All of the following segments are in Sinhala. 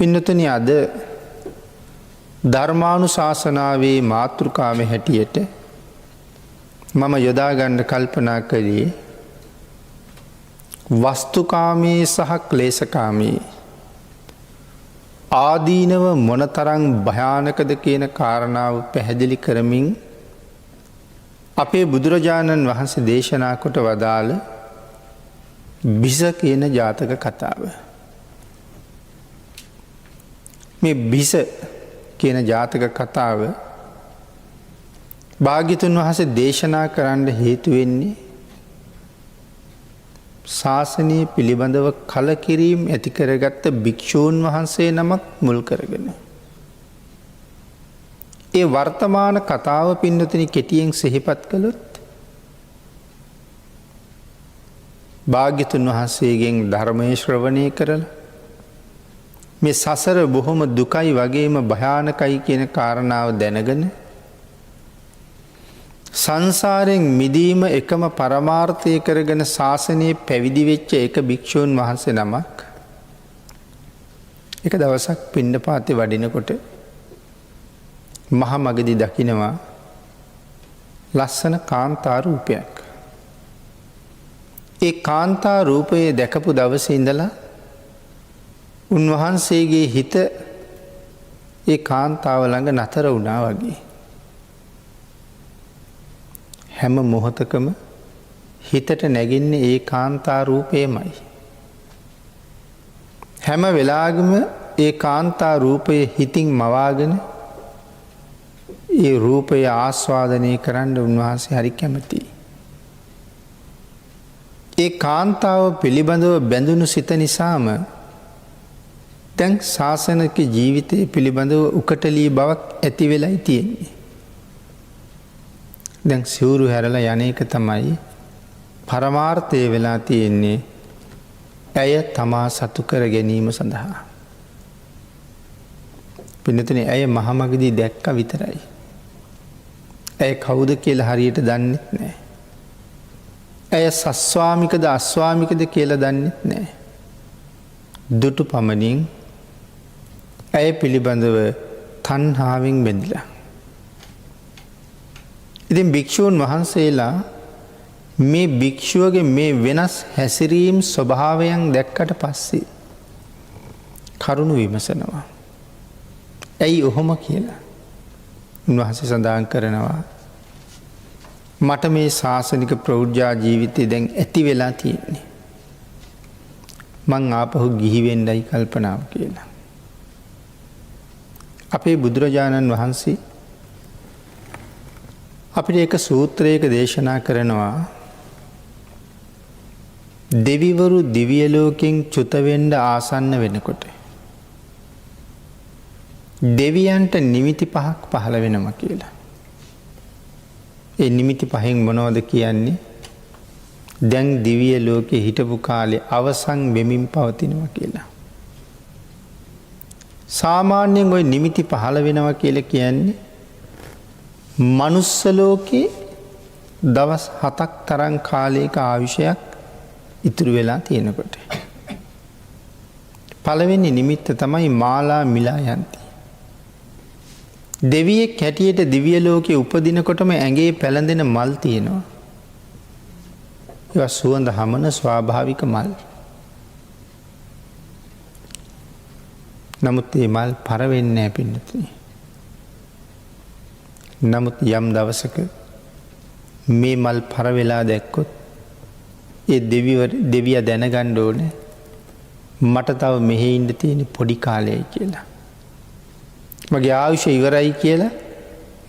පින්නතුනි අද ධර්මානුශාසනාවේ මාතෘකාව හැටියට මම යොදා ගන්න කල්පනා කළේ වස්තුකාමී සහ ක්ලේශකාමී ආදීනව මොනතරම් භයානකද කියන කාරණාව පැහැදිලි කරමින් අපේ බුදුරජාණන් වහන්සේ දේශනා කොට වදාළ බිස කියන ජාතක කතාව. මේ බිස කියන ජාතක කතාව භාග්‍යතුන් වහන්සේ දේශනා කරන්න හේතු වෙන්නේ ශාසනය පිළිබඳව කලකිරීම ඇති කරගත්ත භික්ෂූන් වහන්සේ නමක් මුල් කරගෙන. ඒ වර්තමාන කතාව පින්නතුනි කෙටියෙන් සිහිපත් කළොත් භාග්‍යතුන් වහන්සේගෙන් ධර්මය ශ්‍රවණය කරලා මේ සසර බොහොම දුකයි වගේම භයානකයි කියන කාරණාව දැනගෙන සංසාරයෙන් මිදීම එකම පරමාර්ථය කරගෙන ශාසනයේ පැවිදි වෙච්ච එක භික්ෂූන් වහන්සේ නමක් එක දවසක් පිණ්ඩපාතේ වඩිනකොට මහා මගදී දකිනවා ලස්සන කාන්තා රූපයක්. ඒ කාන්තා රූපයේ දැකපු දවසේ ඉඳලා උන්වහන්සේගේ හිත ඒ කාන්තාව ළඟ නතර වුණා වගේ. හැම මොහොතකම හිතට නැගින්නේ ඒ කාන්තා රූපයමයි. හැම වෙලාවෙම ඒ කාන්තා රූපයේ හිතින් මවාගෙන ඒ රූපය ආස්වාදනය කරන්න උන්වහන්සේ හරි කැමතියි. ඒ කාන්තාව පිළිබඳව බැඳුණු සිත නිසාම දැන් ශාසනික ජීවිතය පිළිබඳව උකටලී බවක් ඇති වෙලයි තියෙන්නේ. දැන් සිවුරු හැරලා යන්නේක තමයි පරමාර්ථය වෙලා තියෙන්නේ. ඇය තමා සතු කර ගැනීම සඳහා. පින්නතුනේ ඇය මහමගදී දැක්ක විතරයි. ඇය කවුද කියලා හරියට දන්නෙත් නැහැ. ඇය සස්වාමිකද අස්වාමිකද කියලා දන්නෙත් නැහැ. දුටු පමණින් ඇය පිළිබඳව තණ්හාවෙන් බැඳිලා. ඉතින් භික්ෂූන් වහන්සේලා මේ භික්ෂුවගේ මේ වෙනස් හැසිරීම් ස්වභාවයන් දැක්කට පස්සේ කරුණු විමසනවා. ඇයි ඔහොම කියලා? උන්වහන්සේ සඳහන් කරනවා මට මේ ශාසනික ප්‍රෞಢ ජීවිතය දැන් ඇති වෙලා තියෙන්නේ. මං ආපහු ගිහි වෙන්නයි කල්පනාව කියලා. අපේ බුදුරජාණන් වහන්සේ අපිට එක සූත්‍රයක දේශනා කරනවා දෙවිවරු දිව්‍ය ලෝකෙන් චුත වෙන්න ආසන්න වෙනකොට දෙවියන්ට නිමිති පහක් පහළ වෙනවා කියලා. ඒ නිමිති පහෙන් මොනවද කියන්නේ? දැන් දිව්‍ය ලෝකේ හිටපු කාලේ අවසන් වෙමින් පවතිනවා කියලා. සාමාන්‍යයෙන් ওই නිමිති පහළ වෙනවා කියලා කියන්නේ මනුස්ස ලෝකේ දවස් 7ක් තරම් කාලයක ආයුෂයක් ඉතුරු වෙලා තියෙනකොට. පළවෙනි නිමිත්ත තමයි මාලා මිලා යන්ති. දෙවියෙක් හැටියට දිව්‍ය ලෝකේ උපදිනකොටම ඇඟේ පැලඳෙන මල් තියෙනවා. ඒවා සුවඳ හමන ස්වාභාවික මල්. නමුත් මේ මල් පර වෙන්නේ නැහැ පින්නතුනි. නමුත් යම් දවසක මේ මල් පර වෙලා දැක්කොත් ඒ දෙවියා දැනගන්න ඕනේ මට තව මෙහෙ ඉන්න තියෙන පොඩි කාලයයි කියලා. මගේ ආයුෂ ඉවරයි කියලා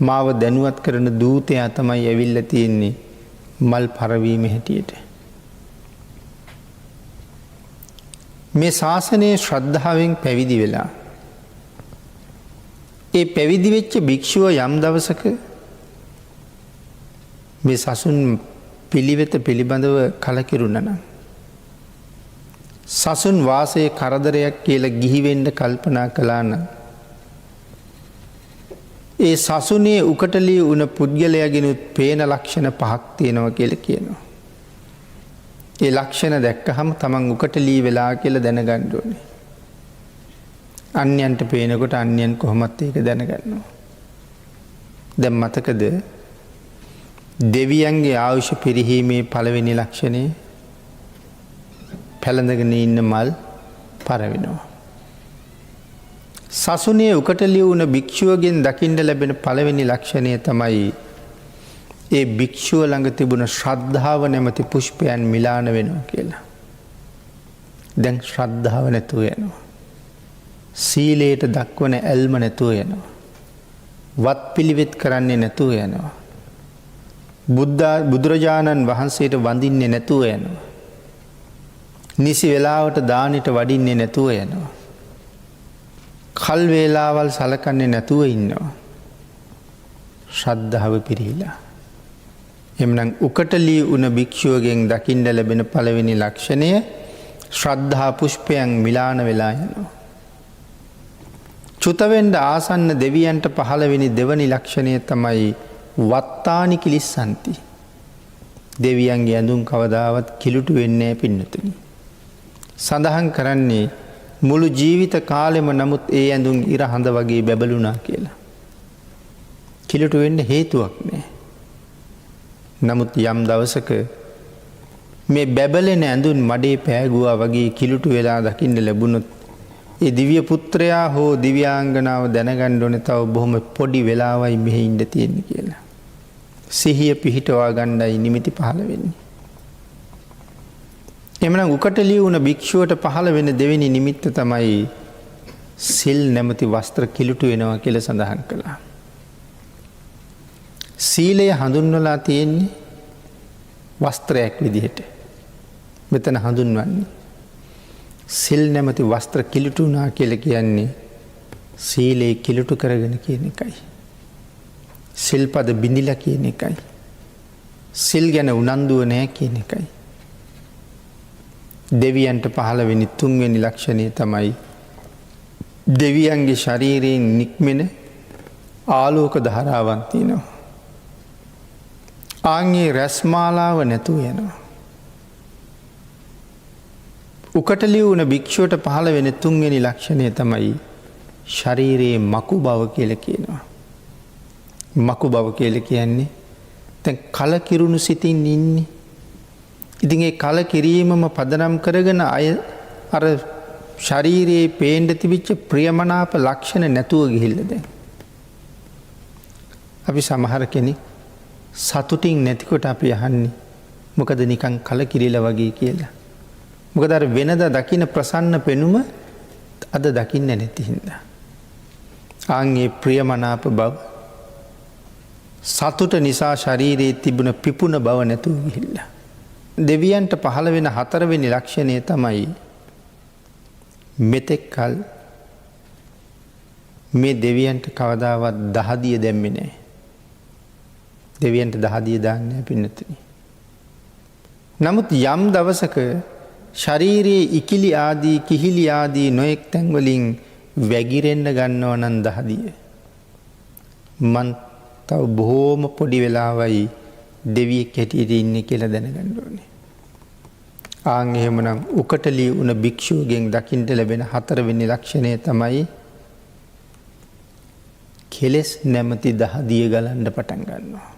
මාව දැනුවත් කරන දූතයා තමයි ඇවිල්ලා තියෙන්නේ මල් පරවීම හැටියට. මේ ශාසනයේ ශ්‍රද්ධාවෙන් පැවිදි වෙලා ඒ පැවිදි වෙච්ච භික්ෂුව යම් දවසක මේ සසුන් පිළිවෙත පිළිබඳව කලකිරුණා නම් සසුන් වාසයේ කරදරයක් කියලා ගිහි වෙන්න කල්පනා කළා නම් ඒ සසුනේ උකටලී වුණ පුද්ගලයාගෙනුත් පේන ලක්ෂණ පහක් තියෙනවා කියලා කියනවා. ඒ ලක්ෂණ දැක්කහම තමන් උකටලී වෙලා කියලා දැනගන්න ඕනේ. අන්‍යයන්ට පේනකොට අන්‍යයන් කොහොමත් ඒක දැනගන්නවා. දැන් මතකද දෙවියන්ගේ ආයුෂ පිරිහීමේ පළවෙනි ලක්ෂණය පැළඳගෙන ඉන්න මල් පරවෙනවා. සසුනේ උකට ලියවුණ භික්ෂුවගෙන් දකින්න ලැබෙන පළවෙනි ලක්ෂණය තමයි ඒ භික්ෂුව ළඟ තිබුණ ශ්‍රද්ධාව නැමැති පුෂ්පයන් මිලාන වෙනවා කියලා. දැන් ශ්‍රද්ධාව නැතුව යනවා. සීලයට දක්වන ඇල්ම නැතුව යනවා. වත් පිළිවෙත් කරන්නේ නැතුව යනවා. බුදුරජාණන් වහන්සේට වඳින්නේ නැතුව යනවා. නිසි වෙලාවට දානෙට වඩින්නේ නැතුව යනවා. කල් වේලාවල් සලකන්නේ නැතුව ඉන්නවා. ශ්‍රද්ධාව පිරිහිලා. එමනම් උකටලී වුණ භික්ෂුවගෙන් දකින්න ලැබෙන පළවෙනි ලක්ෂණය ශ්‍රද්ධා පුෂ්පයන් මිලාන වෙලා යනවා. චුතවෙන්ඩ ආසන්න දෙවියන්ට පහළවෙනි දෙවනි ලක්ෂණය තමයි වත්තානි කිලිස්සන්ති. දෙවියන්ගේ ඇඳුම් කවදාවත් කිලුටු වෙන්නේ පින්නතුනි. සඳහන් කරන්නේ මුළු ජීවිත කාලෙම නමුත් ඒ ඇඳුම් ඉර හඳ වගේ බැබලුනා කියලා. කිලුටු වෙන්න හේතුවක් නෑ. නමුත් යම් දවසක මේ බැබලෙන ඇඳුන් මඩේ පෑගුවා වගේ කිලුටු වෙලා දකින්න ලැබුණොත් ඒ දිව්‍ය පුත්‍රයා හෝ දිව්‍යාංගනාව දැනගන්න ඕනේ තව බොහොම පොඩි වෙලාවයි මෙහි ඉන්න තියෙන්නේ කියලා. සිහිය පිහිටවා ගන්නයි නිමිති පහළ වෙන්නේ. එමනම් උකට ලියුණ භික්ෂුවට පහළ වෙන දෙවෙනි නිමිත්ත තමයි සිල් නැමැති වස්ත්‍ර කිලුටු වෙනවා කියලා සඳහන් කළා. සීලය හඳුන්වලා තියෙන්නේ වස්ත්‍රයක් විදිහට. මෙතන හඳුන්වන්නේ සිල් නැමැති වස්ත්‍ර කිලුටු වුණා කියලා කියන්නේ සීලේ කිලුටු කරගෙන කියන එකයි. සිල්පද බිඳිලා කියන එකයි. සිල් ගැන උනන්දුව නැහැ කියන එකයි. දෙවියන්ට පහළවෙනි තුන්වෙනි ලක්ෂණය තමයි දෙවියන්ගේ ශරීරයෙන් නික්මෙන ආලෝක ධාරාවන් තියෙනවා. ආන්ගේ රැස්මාලාව නැතුව යනවා. උකටලි වුණ භික්ෂුවට පහළ වෙන තුන්වෙනි ලක්ෂණය තමයි ශරීරයේ මකු බව කියලා කියනවා. මකු බව කියලා කියන්නේ දැන් කලකිරුණු සිතින් ඉන්නේ. ඉතින් ඒ කලකිරීමම පදනම් කරගෙන අය අර ශරීරයේ පේන්න තිබිච්ච ප්‍රියමනාප ලක්ෂණ නැතුව ගිහිල්ලා දැන්. අපි සමහර කෙනෙක් සතුටින් නැතිකොට අපි අහන්නේ මොකද නිකන් කලකිරිලා වගේ කියලා. මොකද අර වෙනදා දකින්න ප්‍රසන්න පෙනුම අද දකින්න නැති හින්දා. ආන්ගේ ප්‍රියමනාප බව සතුට නිසා ශරීරයේ තිබුණ පිපුණ බව නැතුව ගිහිල්ලා. දෙවියන්ට පහළ වෙන හතරවෙනි ලක්ෂණය තමයි මෙතෙක් කල් මේ දෙවියන්ට කවදාවත් දහදිය දැම්මේ නැහැ. දෙවියන්ට දහදිය දාන්නේ පින්නතුනි. නමුත් යම් දවසක ශරීරයේ ඉකිලි ආදී කිහිලි ආදී නොයෙක් තැන් වලින් වැగిරෙන්න ගන්නව නම් දහදිය. මන් තව බොහෝම පොඩි වෙලාවයි දෙවියෙක් හැටියට ඉන්නේ කියලා දැනගන්න ඕනේ. ආන් එහෙමනම් උකටලී වුණ භික්ෂුවගෙන් දකින්න ලැබෙන හතරවෙනි ලක්ෂණය තමයි කෙලෙස් නැමැති දහදිය ගලන්න පටන් ගන්නවා.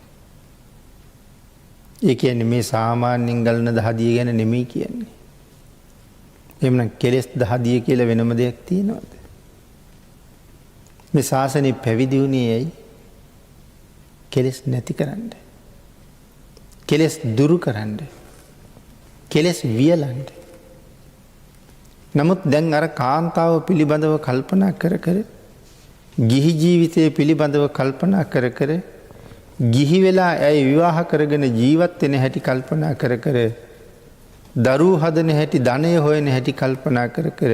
ඒ කියන්නේ මේ සාමාන්‍යයෙන් ගලන දහදිය ගැන නෙමෙයි කියන්නේ. එහෙමනම් කෙලෙස් දහදිය කියලා වෙනම දෙයක් තියෙනවද? මේ ශාසනය පැවිදි වුණේ ඇයි? කෙලෙස් නැති කරන්න. කෙලෙස් දුරු කරන්න. කෙලෙස් වියලන්න. නමුත් දැන් අර කාන්තාව පිළිබඳව කල්පනා කර කර ගිහි ජීවිතය පිළිබඳව කල්පනා කර කර ගිහි වෙලා ඇයි විවාහ කරගෙන ජීවත් වෙන හැටි කල්පනා කර කර දරුවෝ හදන හැටි ධනය හොයන හැටි කල්පනා කර කර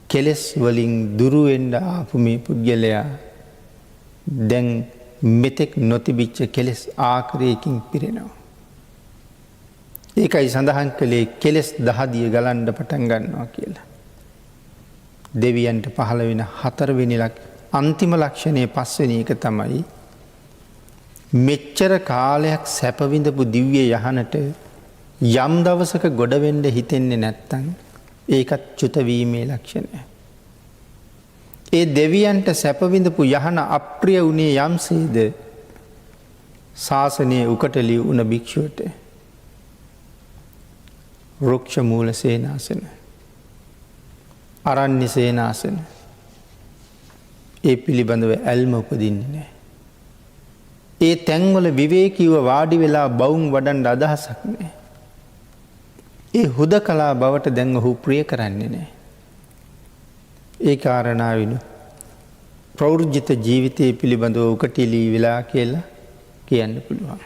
කෙලෙස් වලින් දුරු වෙන්න ආපු මේ පුද්ගලයා දැන් මෙතෙක් නොතිබිච්ච කෙලෙස් ආකාරයකින් පිරෙනවා. ඒකයි සඳහන් කළේ කෙලෙස් දහදිය ගලන්න පටන් ගන්නවා කියලා. දෙවියන්ට පහළ වෙන හතරවෙනි අන්තිම ලක්ෂණයේ පස්වෙනි එක තමයි මෙච්චර කාලයක් සැප විඳපු දිව්‍ය යහනට යම් දවසක ගොඩ වෙන්න හිතෙන්නේ නැත්තම් ඒකත් චුත වීමේ ලක්ෂණය. ඒ දෙවියන්ට සැපවිඳපු යහන අප්‍රිය වුණේ යම්සේද ශාසනය උකටලි වුණ භික්‍ෂුවට රුක්ෂ මූල සේනාසන අරණ්‍ය සේනාසන ඒ පිළිබඳව ඇල්ම උපදින්නේ නෑ. ඒ තැන්වල විවේකීව වාඩි වෙලා බවුන් වඩන්ඩ අදහසක් නෑ. ඒ හුද කලා බවට දැන් ඔහු ප්‍රිය කරන්නේ නෑ. ඒ කාරණාවෙනු ප්‍රවෘජිත ජීවිතය පිළිබඳව උකටිලී වෙලා කියලා කියන්න පුළුවන්.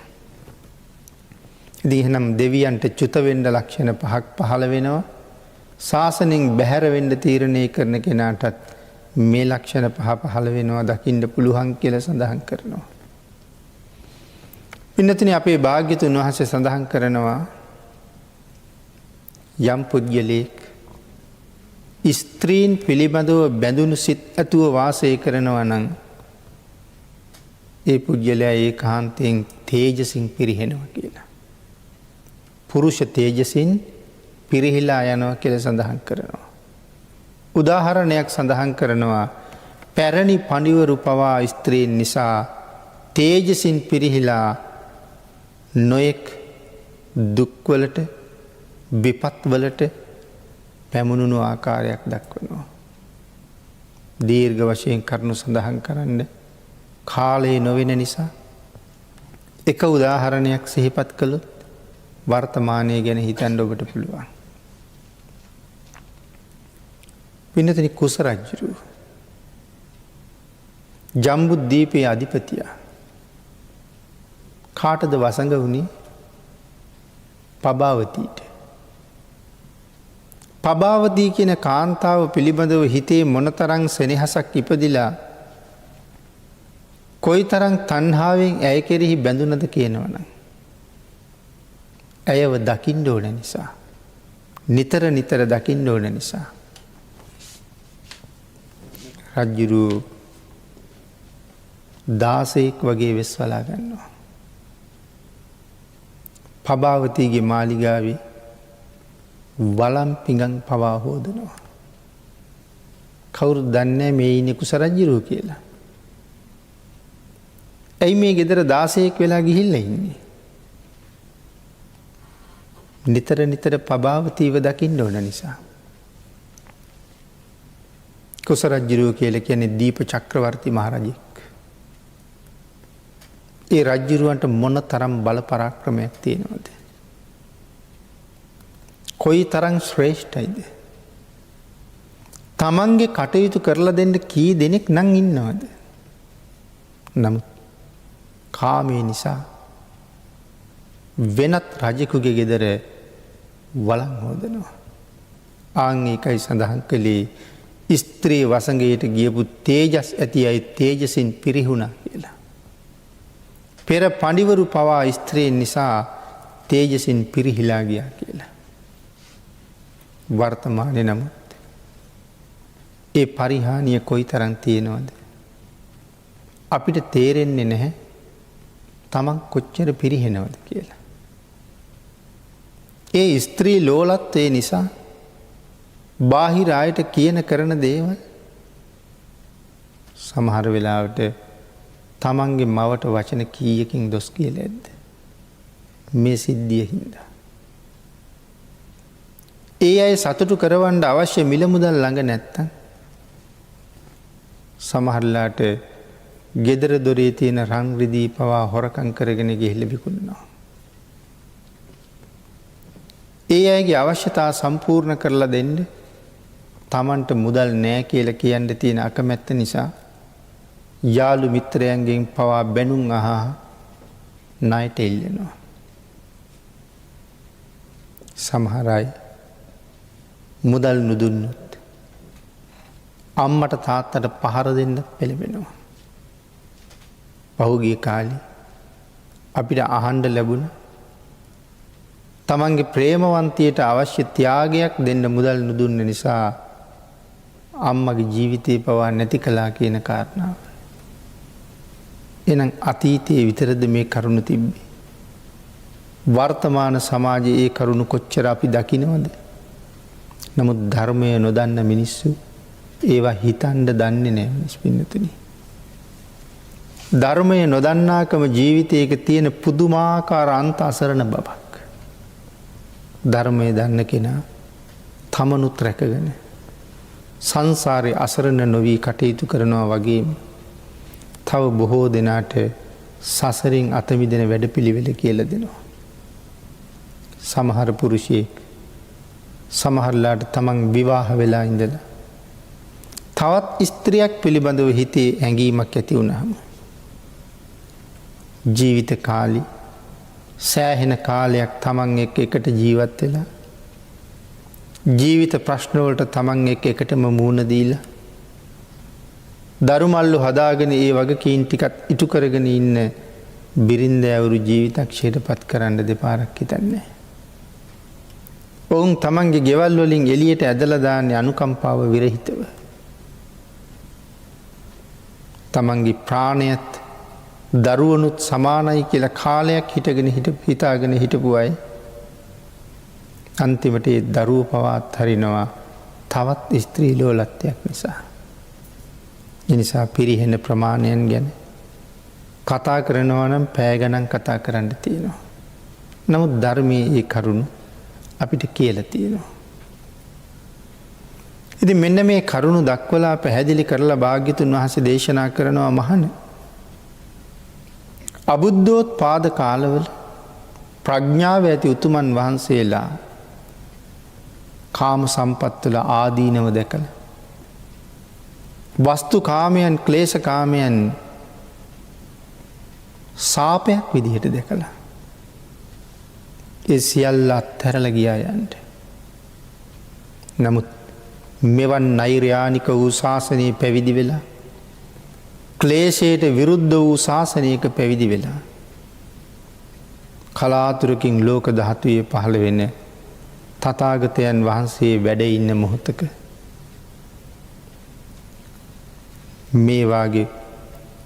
දිහනම් දෙවියන්ට චුතවෙන්ඩ ලක්ෂණ පහක් පහළ වෙනවා. ශාසනින් බැහැරවෙන්ඩ තීරණය කරන කෙනාටත් මේ ලක්ෂණ පහ පහළ වෙනවා දකිින්ට පුළුවන් කියල සඳහන් කරනවා. පින්නතින අපේ භාග්‍යතුන් වහසේ සඳහන් කරනවා යම් පුද්ගලයෙක් ස්ත්‍රීන් පිළිබඳව බැඳුණු සිත් ඇතුව වාසය කරනවා නං ඒ පුද්ගලයා ඒ කාන්තයෙන් තේජසින් පිරිහෙනවා කියලා. පුරුෂ තේජසින් පිරිහිලා යනවා කියල සඳහන් කරනවා. උදාහරණයක් සඳහන් කරනවා පැරණි පඬිවරු පවා ස්ත්‍රීන් නිසා තේජසින් පිරිහිලා නොයෙක් දුක්වලට විපත්වලට පැමුණුණු ආකාරයක් දක්වනවා. දීර්ඝ වශයෙන් කරුණු සඳහන් කරන්න කාලයේ නොවෙන නිසා එක උදාහරණයක් සිහිපත් කළොත් වර්තමානය ගැන හිතන්ඩ ඔබට පුළුවන්. පින්නතන කුස රජ්ජුරු ජම්බුද්දීපයේ අධිපතියා කාටද වසඟ වුණේ පබාවතීට. පබාවදී කියන කාන්තාව පිළිබඳව හිතේ මොනතරං සෙනෙහසක් ඉපදිලා කොයි තරං තන්හාාවෙන් ඇය කෙරෙහි බැඳුනද කියනවන. ඇයව දකිින්ඩ ඕන නිසා. නිතර නිතර දකිින්ඩ ඕන නිසා. රජ්ජුරු දාසයෙක් වගේ වෙස් වලා ගන්නවා. පබාවතීගේ මාලිගාවේ වලම් පිඟන් පවා හෝදනවා. කවුරු දන්නේ මේ ඉන්නේ කුස රජ්ජුරුව කියලා. ඇයි මේ ගෙදර දාසයෙක් වෙලා ගිහිල්ල ඉන්නේ. නිතර නිතර පබාවතීව දකිින්ට ඕන නිසා. කුස රජ්ජුරුව කියල කියන්නේ දීප චක්‍රවර්ති මහරජෙක්. ඒ රජ්ජුරුවන්ට මොන තරම් බල පරාක්‍රමයක් තියෙනවද. කොයි තරං ශ්‍රේෂ්ඨයිද. තමන්ගේ කටයුතු කරලා දෙන්න කී දෙනෙක් නං ඉන්නවද. නමුත් කාමය නිසා වෙනත් රජකුගේ ගෙදර වලං හෝදනවා. ආංඒකයි සඳහන් කළේ ස්ත්‍රී වසඟයට ගියපු තේජස් ඇති අයි තේජසින් පිරිහුණා කියලා. පෙර පඬිවරු පවා ස්ත්‍රීන් නිසා තේජසින් පිරිහිලා ගියා කියලා. වර්තමානය නමුත් ඒ පරිහානිය කොයි තරන් තියෙනවද. අපිට තේරෙන්නේ නැහැ තමන් කොච්චර පිරිහෙනවද කියලා. ඒ ස්ත්‍රී ලෝලත්වය නිසා බාහිර අයට කියන කරන දේවල් සමහර වෙලාවට තමන්ගේ මවට වචන කීයකින් දොස් කියල ඇද්ද. මේ සිද්ධිය හින්දා. ඒ අය සතුටු කරවන්ඩ අවශ්‍ය මිලමුදල් ළඟ නැත්තන් සමහරලාට ගෙදර දොරේ තියෙන රංරිදී පවා හොරකං කරගෙන ගෙහිල බිකුණනවා. ඒ අයගේ අවශ්‍යතා සම්පූර්ණ කරලා දෙන්න තමන්ට මුදල් නෑ කියල කියන්න තියෙන අකමැත්ත නිසා යාළු මිත්‍රයන්ගෙන් පවා බැනුම් අහා නයට එල්ලෙනවා. සමහරයි මුදල් නුදුන්නොත් අම්මට තාත්තට පහර දෙන්න පෙළබෙනවා. පහුගේ කාලි අපිට අහන්ඩ ලැබුණ තමන්ගේ ප්‍රේමවන්තයට අවශ්‍ය ත්‍යාගයක් දෙන්න මුදල් නුදුන්න නිසා අම්මගේ ජීවිතය පවා නැති කලා කියන කාරණාව. එනම් අතීතයේ විතරද මේ කරුණු තිබ්බේ. වර්තමාන සමාජයේ ඒ කරුණු කොච්චර අපි දකිනවද. නමුත් ධර්මය නොදන්න මිනිස්සු ඒවා හිතන්ඩ දන්නේ නෑ පින්නතුනි. ධර්මය නොදන්නාකම ජීවිතයක තියෙන පුදුමාකාර අන්ත අසරණ බවක්. ධර්මය දන්න කෙනා තමනුත් රැකගෙන සංසාරය අසරණ නොවී කටයුතු කරනවා වගේ තව බොහෝ දෙනාට සසරින් අතමිදෙන වැඩ පිළිවෙල කියල දෙනවා. සමහර පුරුෂයෙක් සමහරලාට තමන් විවාහ වෙලා ඉඳලා තවත් ස්ත්‍රියක් පිළිබඳව හිතේ ඇඟීමක් ඇති වුණහම ජීවිත කාලි සෑහෙන කාලයක් තමන් එකට ජීවත් වෙලා ජීවිත ප්‍රශ්නවලට තමන් එකටම මූුණ දීලා දරුමල්ලු හදාගෙන ඒ වගකීන් ටිකත් ඉටු කරගෙන ඉන්න බිරින්ද ඇවුරු ජීවිතක්ෂයට පත් කරන්න දෙපාරක් හිතන්නේ. ඔවුන් තමන්ගේ ගෙවල් වලින් එළියට ඇදලදාන්නේ අනුකම්පාව විරහිතව. තමන්ගේ ප්‍රාණයත් දරුවනුත් සමානයි කියලා කාලයක් හිතාගෙන හිටපු අය අන්තිමට ඒ දරුව පවාත් හරිනවා තවත් ස්ත්‍රී ලෝලත්වයක් නිසා. එනිසා පිරිහෙන ප්‍රමාණයන් ගැන කතා කරනවනම් පෑගණන් කතා කරන්න තියෙනවා. නමුත් ධර්මයේ ඒ කරුණු අපිට කියල තියෙනවා. ඉති මෙන්න මේ කරුණු දක්වලා පැහැදිලි කරලා භාග්‍යතුන් වහස දේශනා කරනවා මහන. අබුද්ධෝත් පාද කාලවල ප්‍රඥාව ඇති උතුමන් වහන්සේලා කාම සම්පත්වල ආදීනව දැකල. වස්තු කාමයන් ක්ලේශ කාමයන් සාපයක් විදිහට දැකලා. ඒ සියල්ල අත්හැරල ගියා යන්ට. නමුත් මෙවන් නෛර්යානික වූ ශාසනයේ පැවිදි වෙලා ක්ලේශයට විරුද්ධ වූ ශාසනයක පැවිදි වෙලා කලාතුරකින් ලෝක ධාතුවේ පහළ වෙන තථාගතයන් වහන්සේ වැඩ ඉන්න මොහොතක මේවාගේ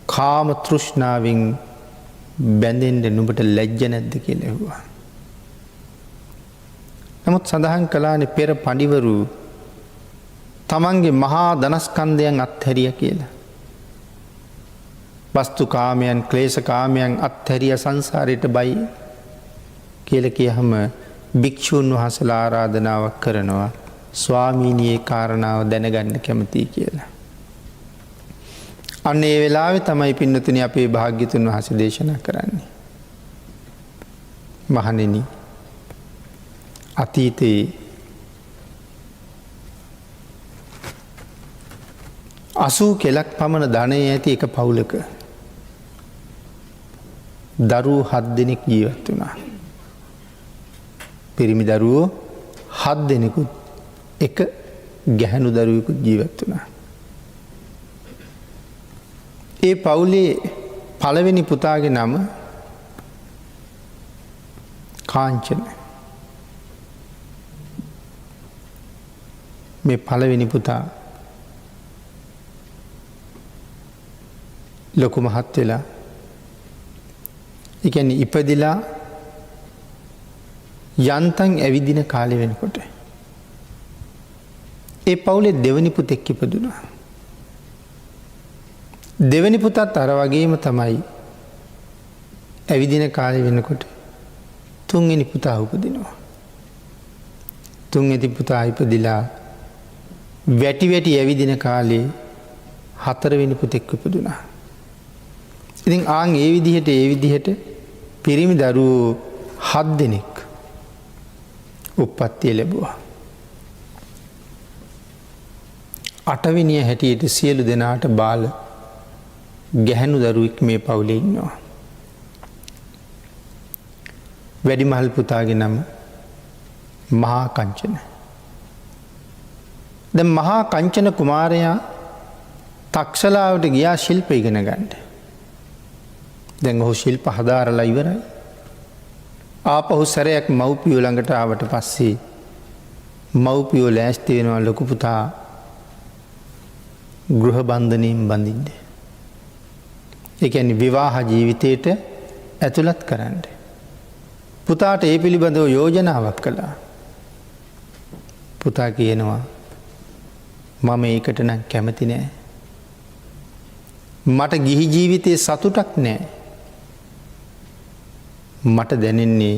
කාම තෘෂ්ණාවෙන් බැඳෙන්ට නුඹට ලැජ්ජ නැද්ද කියලා ඇහුවා. නමුත් සඳහන් කළානේ පෙර පඬිවරු තමන්ගේ මහා ධනස්කන්ධයන් අත්හැරිය කියලා. වස්තු කාමයන් ක්ලේශ කාමයන් අත්හැරිය සංසාරයට බයි කියල කියහම භික්‍ෂූන් වහසලා ආරාධනාවක් කරනවා ස්වාමීනියේ කාරණාව දැනගන්න කැමතියි කියලා. අන්න ඒ වෙලාවෙ තමයි පින්නතුනි අපේ භාග්‍යතුන් වහස දේශනා කරන්නේ. මහණෙනි අතීතයේ 80 කෙලක් පමණ ධනය ඇති එක පවුලක දරුවෝ 7 දෙනෙක් ජීවත් වුණා. පිරිමි දරුවෝ 7 දෙනෙකුත් එක ගැහැණු දරුවෙකුත් ජීවත් වුණා. ඒ පවුලේ පළවෙනි පුතාගේ නම කාංචන. මේ පළවෙනි පුතා ලොකු මහත් වෙලා ඒ කියන්නේ ඉපදිලා යන්තම් ඇවිදින කාලෙ වෙනකොට ඒ පවුලේ දෙවෙනි පුතෙක් ඉපදුණා. දෙවෙනි පුතත් අර වගේම තමයි ඇවිදින කාලෙ වෙනකොට තුන්වෙනි පුතා උපදිනවා. තුන්වෙනි පුතා ඉපදිලා වැටි වැටි ඇවිදින කාලේ හතරවෙනි පුතෙක් ඉපදුණා. ඉතින් ආන් ඒ විදිහට පිරිමි දරුවෝ 7 දෙනෙක් උප්පත්තිය ලැබුවා. 8 වෙනිය හැටියට සියලු දෙනාට බාල ගැහැණු දරුවෙක් මේ පවුලේ ඉන්නවා. වැඩිමහල් පුතාගේ නම මහා කංචන. දැන් මහා කංචන කුමාරයා තක්ෂලාවට ගියා ශිල්ප ඉගෙන ගන්න. දැන් ඔහු ශිල්ප හදාරලා ඉවරයි. ආපහු සැරයක් මව්පියෝ ළඟට ආවට පස්සේ මව්පියෝ ලෑස්ති වෙනවා ලොකු පුතා ගෘහ බන්ධනයෙන් බඳින්න. ඒ කියන්නේ විවාහ ජීවිතයට ඇතුළත් කරන්න. පුතාට ඒ පිළිබඳව යෝජනාවක් කළා. පුතා කියනවා මම ඒකට නම් කැමති නෑ. මට ගිහි ජීවිතයේ සතුටක් නෑ. මට දැනෙන්නේ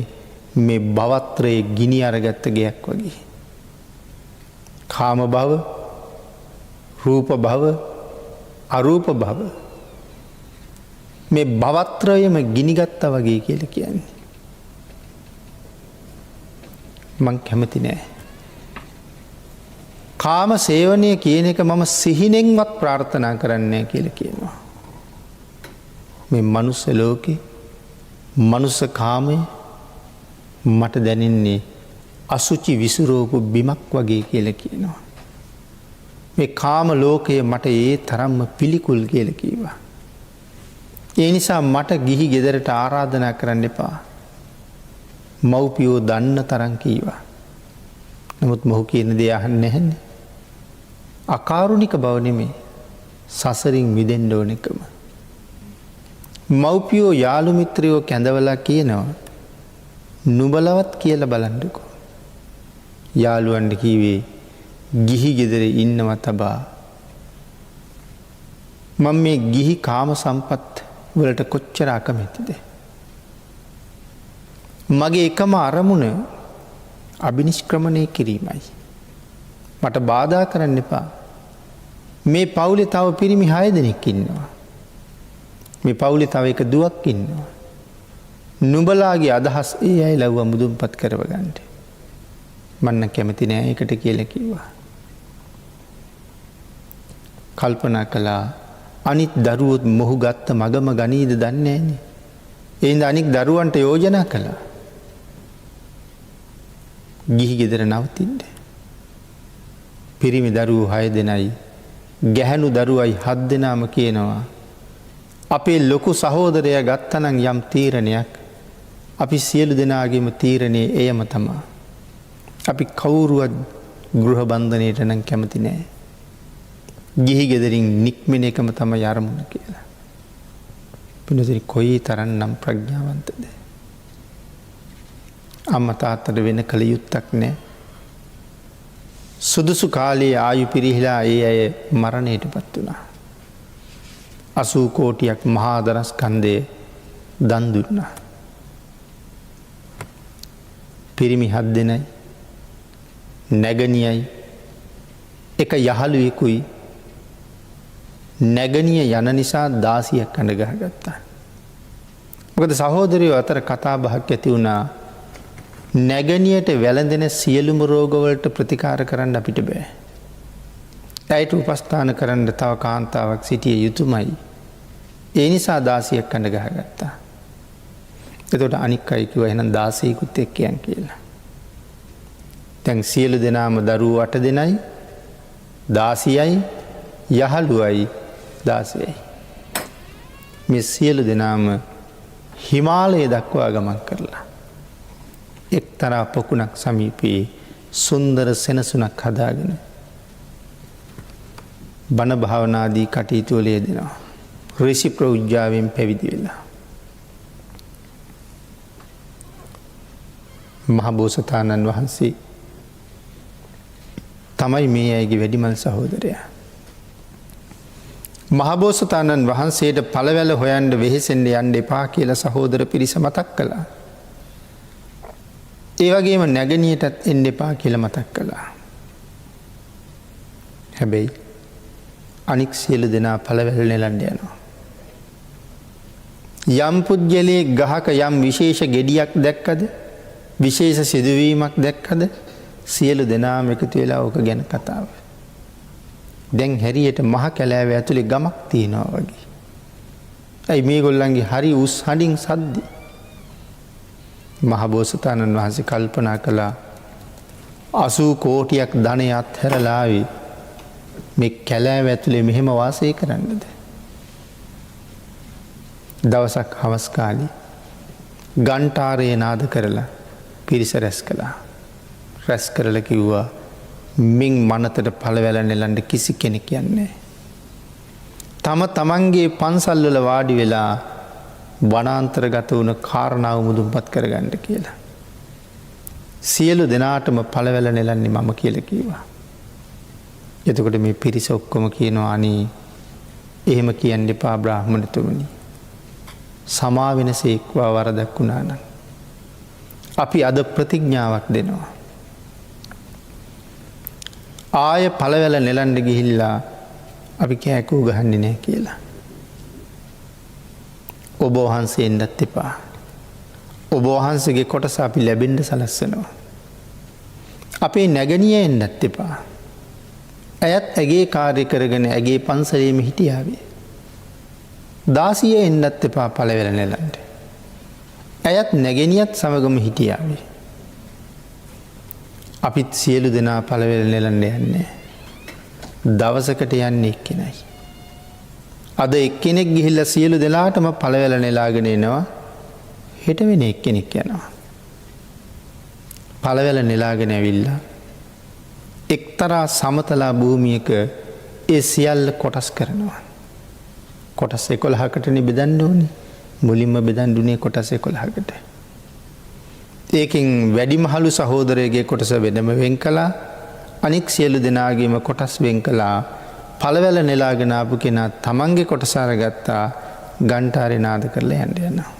මේ භවත්‍රයේ ගිනි අරගත්ත ගයක් වගේ. කාම භව, රූප භව, අරූප භව මේ භවත්‍රයම ගිනිගත්ත වගේ කියලා කියන්නේ. මං කැමති නෑ. කාම සේවනය කියන එක මම සිහිනෙන්වත් ප්‍රාර්ථනා කරන්නේ කියලා කියනවා. මේ මනුස්ස ලෝකේ මනුස්ස කාමය මට දැනෙන්නේ අසුචි විසුරෝපු බිමක් වගේ කියලා කියනවා. මේ කාම ලෝකය මට ඒ තරම්ම පිළිකුල් කියලා කීවා. ඒ නිසා මට ගිහි ගෙදරට ආරාධනා කරන්න එපා. මව්පියෝ දන්න තරම් කීවා. නමුත් මොහු කියන දේ අහන්නේ නැහැනේ. අකාරුණික බව නෙමේ සසරින් මිදෙන්න ඕන එකම. මව්පියෝ යාළු මිත්‍රයෝ කැඳවලා කියනවා නුඹලවත් කියලා බලන්නකෝ. යාළුවන්ට කීවේ ගිහි ගෙදර ඉන්නව තබා මම මේ ගිහි කාම සම්පත් වලට කොච්චර අකමැතිද? මගේ එකම අරමුණ අභිනිෂ්ක්‍රමණය කිරීමයි. මට බාධා කරන්න එපා. මේ පවුලේ තව පිරිමි 6 දෙනෙක් ඉන්නවා. මේ පවුලේ තව එක දුවක් ඉන්නවා. නුඹලාගේ අදහස් ඒ අය ලව්ව මුදුන්පත් කරව ගන්න. මන්න කැමති නෑ ඒකට කියලා කිව්වා. කල්පනා කළා අනිත් දරුවොත් මොහු ගත්ත මගම ගනීද දන්නේ නෑනේ. ඒ හින්දා අනිත් දරුවන්ට යෝජනා කළා. ගිහි ගෙදර නවතින්න. පිරිමි දරුවෝ 6 දෙනයි ගැහැණු දරුවයි 7 දෙනාම කියනවා අපේ ලොකු සහෝදරයා ගත්තනම් යම් තීරණයක් අපි සියලු දෙනාගේම තීරණය එයම තමයි. අපි කවුරුවත් ගෘහ බන්ධනයට නම් කැමති නෑ. ගිහි ගෙදරින් නික්මෙන එකම තමයි අරමුණ කියලා. පින්නසිරි කොයි තරම්නම් ප්‍රඥාවන්තද? අම්මා තාත්තට වෙන කල යුත්තක් නෑ. සුදුසු කාලයේ ආයු පිරිහිලා ඒ අය මරණයටපත් වුණා. 80 කෝටියක් මහා දරස්කන්ධය දන් දුන්නා. පිරිමි 7 දෙනයි නැගණියයි එක යහළුවෙකුයි නැගණිය යන නිසා 16ක් අඬ ගහගත්තා. මොකද සහෝදරයෝ අතර කතා බහක් ඇති වුණා නැගණියට වැළඳෙන සියලුම රෝගවලට ප්‍රතිකාර කරන්න අපිට බෑ. ඇයට උපස්ථාන කරන්න තව කාන්තාවක් සිටිය යුතුමයි. ඒ නිසා 16ක් අඬ ගහගත්තා. එතකොට අනික් අය කිව්වා එහෙනම් 16කුත් එක්කයන් කියලා. දැන් සියලු දෙනාම දරුවෝ 8 දෙනයි 16යි යහළුවයි 16යි. මේ සියලු දෙනාම හිමාලය දක්වා ගමන් කරලා එක්තරා පොකුණක් සමීපයේ සුන්දර සෙනසුනක් හදාගෙන බණ භාවනාදී කටයුතු වල යෙදෙනවා. ඍෂි ප්‍රෞජ්‍යාවෙන් පැවිදි වෙලා. මහබෝසතාණන් වහන්සේ තමයි මේ අයගේ වැඩිමල් සහෝදරයා. මහබෝසතාණන් වහන්සේට පළවැල හොයන්න වෙහෙසෙන්න යන්න එපා කියලා සහෝදර පිරිස මතක් කළා. ඒ වගේම නැගණියටත් එන්න එපා කියලා මතක් කළා. හැබැයි අනික් සියලු දෙනා පළවැල් නෙලන්න යනවා. යම් පුද්ගලයේ ගහක යම් විශේෂ ගෙඩියක් දැක්කද විශේෂ සිදුවීමක් දැක්කද සියලු දෙනාම එකතු වෙලා ඕක ගැන කතාව. දැන් හැරියට මහ කැලෑව ඇතුලේ ගමක් තියෙනවා වගේ. ඇයි මේගොල්ලන්ගේ හරි උස් හඬින් සද්දි. මහබෝසතාණන් වහන්සේ කල්පනා කළා 80 කෝටියක් ධනය අත්හැරලා ආවේ මේ කැලෑව ඇතුලේ මෙහෙම වාසය කරන්නද? දවසක් හවස් කාලේ ගන්ටාරේ නාද කරලා පිරිස රැස් කළා. රැස් කරලා කිව්වා මින් මනතට පළවැල නෙලන්න කිසි කෙනෙක් යන්නේ. තම තමන්ගේ පන්සල් වල වාඩි වෙලා වනාන්තරගත වුණ කාරණාව මුදුන්පත් කරගන්න කියලා. සියලු දෙනාටම පළවැල නෙලන්නේ මම කියලා කිව්වා. එතකොට මේ පිරිස ඔක්කොම කියනවා අනේ එහෙම කියන්න එපා බ්‍රාහ්මණතුමනි. සමා වෙන සේක්වා වරදක් වුණා නම්. අපි අද ප්‍රතිඥාවක් දෙනවා. ආය පළවැල නෙලන්ඩ ගිහිල්ලා අපි කෑකූ ගහන්නේ නෑ කියලා. ඔබ වහන්සේ එන්නත් එපා. ඔබ වහන්සේගේ කොටස අපි ලැබෙන්ඩ සලස්සනවා. අපේ නැගනිය එන්නත් එපා. ඇයත් ඇගේ කාර්ය කරගෙන ඇගේ පන්සලේම හිටියාවේ. දාසිය එන්නත් එපා පළවෙල නෙලන්ට. ඇයත් නැගෙනියත් සමගම හිටියාවේ. අපිත් සියලු දෙනා පළවෙල නෙලන්ඩ යන්නේ. දවසකට යන්නේ එක්කෙනයි. අද එක්කෙනෙක් ගිහිල්ල සියලු දෙලාටම පළවෙල නෙලාගෙන එනවා. හෙට වෙන එක්කෙනෙක් යනවා. පළවෙල නෙලාගෙන ඇවිල්ලා එක්තරා සමතලා භූමියක ඒ සියල්ල කොටස් කරනවා. කොටස් 11කටනේ බෙදන්න ඕනේ. මුලින්ම බෙදන්නුනේ කොටස් 11කට. ඒකෙන් වැඩිමහලු සහෝදරයගේ කොටස වෙනම වෙන් කළා. අනික් සියලු දෙනාගේම කොටස් වෙන් කළා. පළවැල නෙලාගෙන ආපු කෙනා තමන්ගේ කොටස අරගත්තා. ගන්ටාරේ නාද කරලා යන්න යනවා.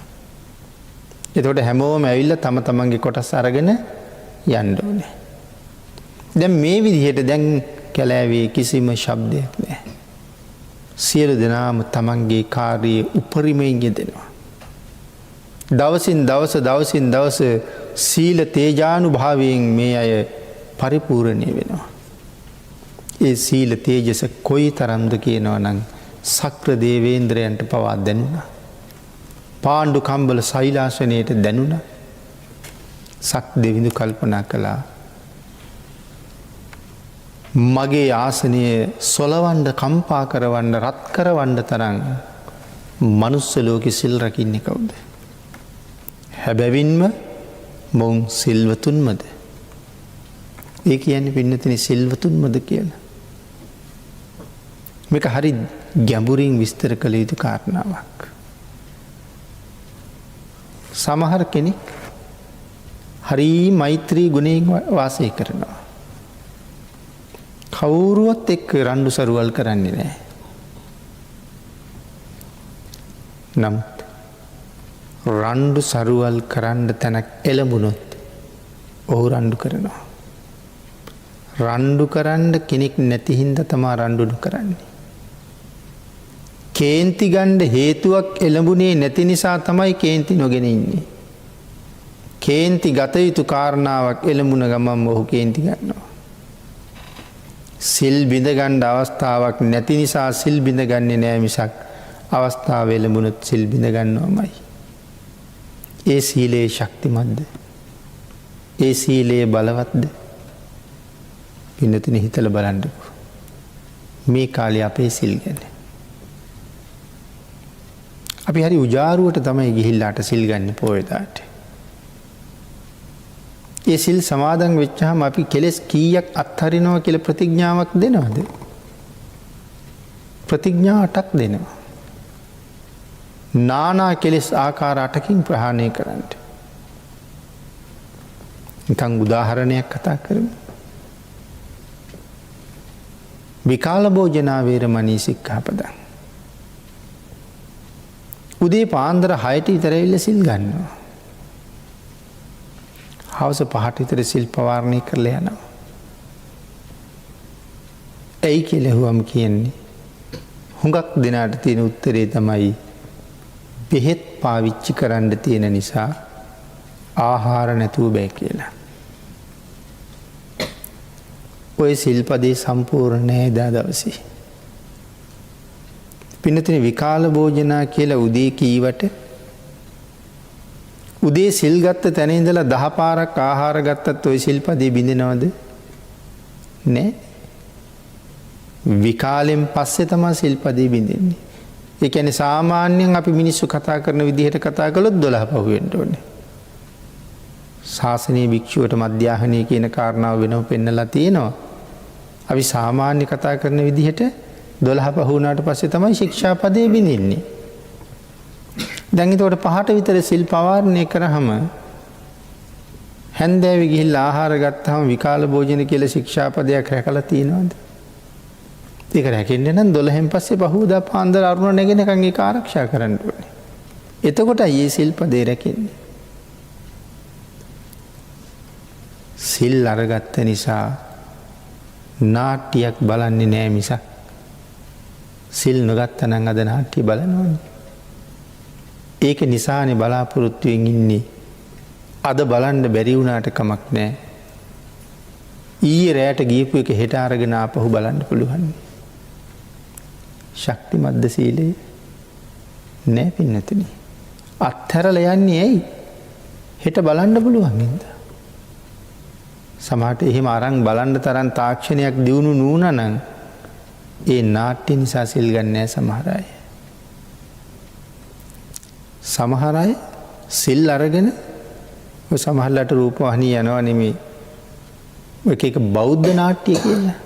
එතකොට හැමෝම ඇවිල්ලා තම තමන්ගේ කොටස් අරගෙන යන්න ඕනේ. දැන් මේ විදිහට දැන් කැලෑවේ කිසිම ශබ්දයක් නැහැ. සියලු දෙනාම තමන්ගේ කාර්යයේ උපරිමයෙන් යෙදෙනවා. දවසින් දවස සීල තේජානුභාවයෙන් මේ අය පරිපූර්ණය වෙනවා. ඒ සීල තේජස කොයි තරම්ද කියනවා නම් සක්‍ර දේවේන්ද්‍රයන්ට පවා දැනුණා. පාණ්ඩු කම්බල සෛලාසනයට දැනුණා. සක් දෙවිඳු කල්පනා කළා මගේ ආසනය සොලවන්ඩ කම්පා කරවන්න රත් කරවන්න තරම් මනුස්ස ලෝකෙ සිල් රකින්නේ කවුද? හැබැවින්ම මොවුන් සිල්වතුන්මද? ඒ කියන්නේ පින්නතිනි සිල්වතුන්මද කියලා. මේක හරි ගැඹුරින් විස්තර කළ යුතු කාරණාවක්. සමහර කෙනෙක් හරි මෛත්‍රී ගුණයෙන් වාසය කරනවා. කවුරුවත් එක්ක රණ්ඩු සරුවල් කරන්නේ නෑ. නමුත් රණ්ඩු සරුවල් කරන්න තැනක් එළඹුණොත් ඔහු රණ්ඩු කරනවා. රණ්ඩු කරන්න කෙනෙක් නැති හින්දා තමා රණ්ඩු කරන්නේ. කේන්ති ගන්න හේතුවක් එළඹුණේ නැති නිසා තමයි කේන්ති නොගෙන ඉන්නේ. කේන්ති ගත යුතු කාරණාවක් එළඹුණ ගමන් ඔහු කේන්ති ගන්නවා. සිල් බිඳගන්න අවස්ථාවක් නැති නිසා සිල් බිඳගන්නේ නෑ මිසක් අවස්ථාව එළඹුණොත් සිල් බිඳ ගන්නවමයි. ඒ සීලේ ශක්තිමත්ද? ඒ සීලේ බලවත්ද? පින්නතුනි හිතලා බලන්නකෝ. මේ කාලේ අපේ සිල් ගැන. අපි හරි උජාරුවට තමයි ගිහිල්ලාට සිල් ගන්න පොයදාට. ඒ සිල් සමාදන් වෙච්චාම අපි කෙලෙස් කීයක් අත්හරිනවා කියලා ප්‍රතිඥාවක් දෙනවද? ප්‍රතිඥා 8ක් දෙනවා. නානා කෙලෙස් ආකාර 8කින් ප්‍රහාණය කරන්න. නිකන් උදාහරණයක් කතා කරමු. විකාල භෝජනා වේරමණී සික්ඛාපදං. උදේ පාන්දර 6ට විතර ඇවිල්ලා සිල් ගන්නවා. හවස 5ට විතර සිල් පවාරණය කරලා යනවා. ඇයි කියලා හුවම් කියන්නේ හුඟක් දිනාට තියෙන උත්තරේ තමයි බෙහෙත් පාවිච්චි කරන්න තියෙන නිසා ආහාර නැතුව බෑ කියලා. ඔය සිල්පදේ සම්පූර්ණ නෑ දා දවසේ. පින්නතින විකාල භෝජනා කියලා උදේ කීවට උදේ සිල් ගත්ත තැන ඉඳලා 10 පාරක් ආහාර ගත්තත් ওই සිල්පදේ බින්දනවද? නෑ. විකාලෙන් පස්සේ තමයි සිල්පදේ බින්දෙන්නේ. ඒ කියන්නේ සාමාන්‍යයෙන් අපි මිනිස්සු කතා කරන විදිහට කතා කළොත් 12 පහු වෙන්න ඕනේ. ශාසනීය භික්ෂුවට මධ්‍යාහනය කියන කාරණාව වෙනම පෙන්නලා තියෙනවා. අපි සාමාන්‍ය කතා කරන විදිහට 12 පහ වුණාට පස්සේ තමයි ශික්ෂාපදේ බින්දින්නේ. දැන් ඒකට 5ට විතර සිල් පවාරණය කරාම හැන්දෑවේ ගිහිල්ලා ආහාර ගත්තාම විකාල භෝජන කියලා ශික්ෂාපදයක් රැකලා තියෙනවද? ඒක රැකෙන්න නම් 12න් පස්සේ පහුවදා පාන්දර අරුණ නැගෙනකන් ඒක ආරක්ෂා කරන්න ඕනේ. එතකොටයි මේ සිල්පදේ රැකෙන්නේ. සිල් අරගත්ත නිසා නාට්‍යයක් බලන්නේ නෑ මිසක් සිල් නොගත්තා නම් අද නාට්‍ය බලනවනේ. ඒක නිසානේ බලාපොරොත්තුවෙන් ඉන්නේ. අද බලන්න බැරි වුණාට කමක් නෑ. ඊයේ රැයට ගියපු එක හෙට අරගෙන ආපහු බලන්න පුළුවන්. ශක්තිමත්ද සීලේ? නෑ පින්නතුනි. අත්හැරලා යන්නේ ඇයි? හෙට බලන්න පුළුවන් හින්දා. සමහරට එහෙම අරන් බලන්න තරම් තාක්ෂණයක් දියුණු නුණා නම් ඒ නාට්‍ය නිසා සිල් ගන්න නෑ සමහර අය. සමහර අය සිල් අරගෙන ඔය සමහරලාට රූපවාහිනිය යනවා නෙමෙයි. එක බෞද්ධ නාට්‍ය කියලා.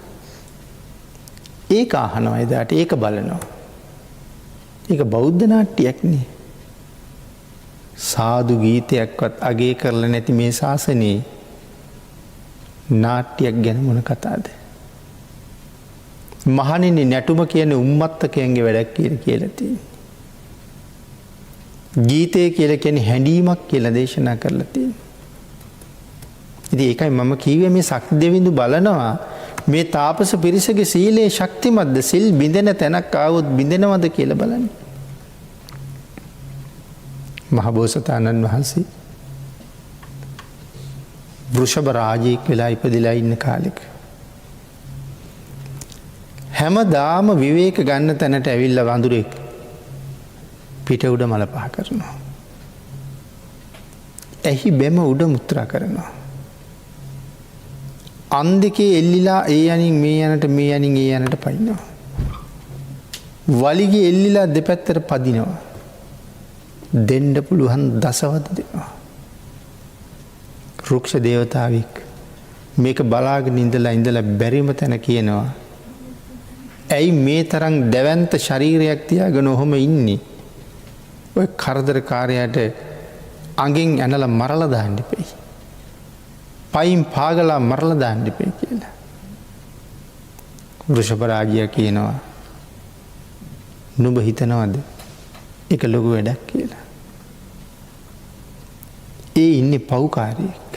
ඒක අහනවා එදාට ඒක බලනවා. ඒක බෞද්ධ නාට්‍යයක් නේ. සාදු ගීතයක්වත් අගේ කරලා නැති මේ ශාසනයේ නාට්‍යයක් ගැන මොන කතාද? මහණෙනි නැටුම කියන්නේ උම්මත්තකයන්ගේ වැඩක් කියලා තියෙනවා. ගීතය කියලා කියන්නේ හැඬීමක් කියලා දේශනා කරලා තියෙනවා. ඉතින් ඒකයි මම කිව්වේ මේ සක්දෙවිඳු බලනවා මේ තාපස පිරිසගේ සීලේ ශක්තිමත්ද? සිල් බිඳෙන තැනක් ආවොත් බිඳෙනවද කියලා බලන්න. මහබෝසතාණන් වහන්සේ වෘෂභ රාජයෙක් වෙලා ඉපදිලා ඉන්න කාලෙක හැමදාම විවේක ගන්න තැනට ඇවිල්ලා වඳුරෙක් පිට උඩ මල පහ කරනවා. එහි බැම උඩ මුත්‍රා කරනවා. අන් දෙකේ එල්ලිලා ඒ යනින් මේ යනට මේ යනින් ඒ යනට පයින්නවා. වලිගේ එල්ලිලා දෙපැත්තට පදිනවා. දෙන්න පුළුවන් දසවද දෙනවා. රුක්ෂ දේවතාවෙක් මේක බලාගෙන ඉඳලා බැරිම තැන කියනවා ඇයි මේ තරම් දැවැන්ත ශරීරයක් තියාගෙන ඔහොම ඉන්නේ? ඔය කරදරකාරයාට අඟෙන් ඇනලා මරලා දාන්න එපයි. පයින් පාගලා මරලා දාන්න එපයි කියලා. වෘෂභ රාජයා කියනවා නුඹ හිතනවද ඒක ලොකු වැඩක් කියලා? ඒ ඉන්නේ පව්කාරයෙක්.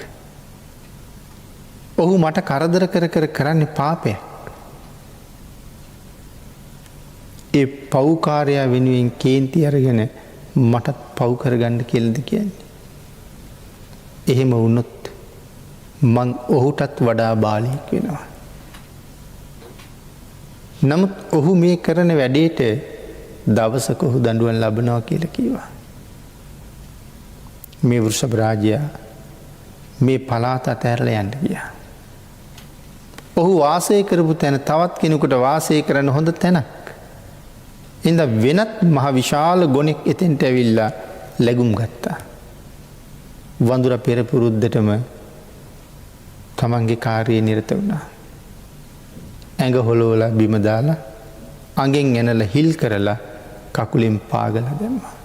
ඔහු මට කරදර කර කරන්නේ පාපයක්. ඒ පව්කාරයා වෙනුවෙන් කේන්ති අරගෙන මටත් පව් කරගන්න කියලාද කියන්නේ? එහෙම වුණොත් මං ඔහුටත් වඩා බාලයෙක් වෙනවා. නමුත් ඔහු මේ කරන වැඩේට දවසක ඔහු දඬුවම් ලබනවා කියලා කිව්වා. මේ වෘෂභ රාජයා මේ පළාත අතහැරලා යන්න ගියා. ඔහු වාසය කරපු තැන තවත් කෙනෙකුට වාසය කරන්න හොඳ තැනක්. ඉඳ වෙනත් මහ විශාල ගොනෙක් එතෙන්ට ඇවිල්ලා ලැබුම් ගත්තා. වඳුර පෙර පුරුද්දටම තමන්ගේ කාර්යයේ නිරත වුණා. ඇඟ හොලවලා බිම දාලා අඟෙන් ඇනලා හිල් කරලා කකුලෙන් පාගලා දැම්මා.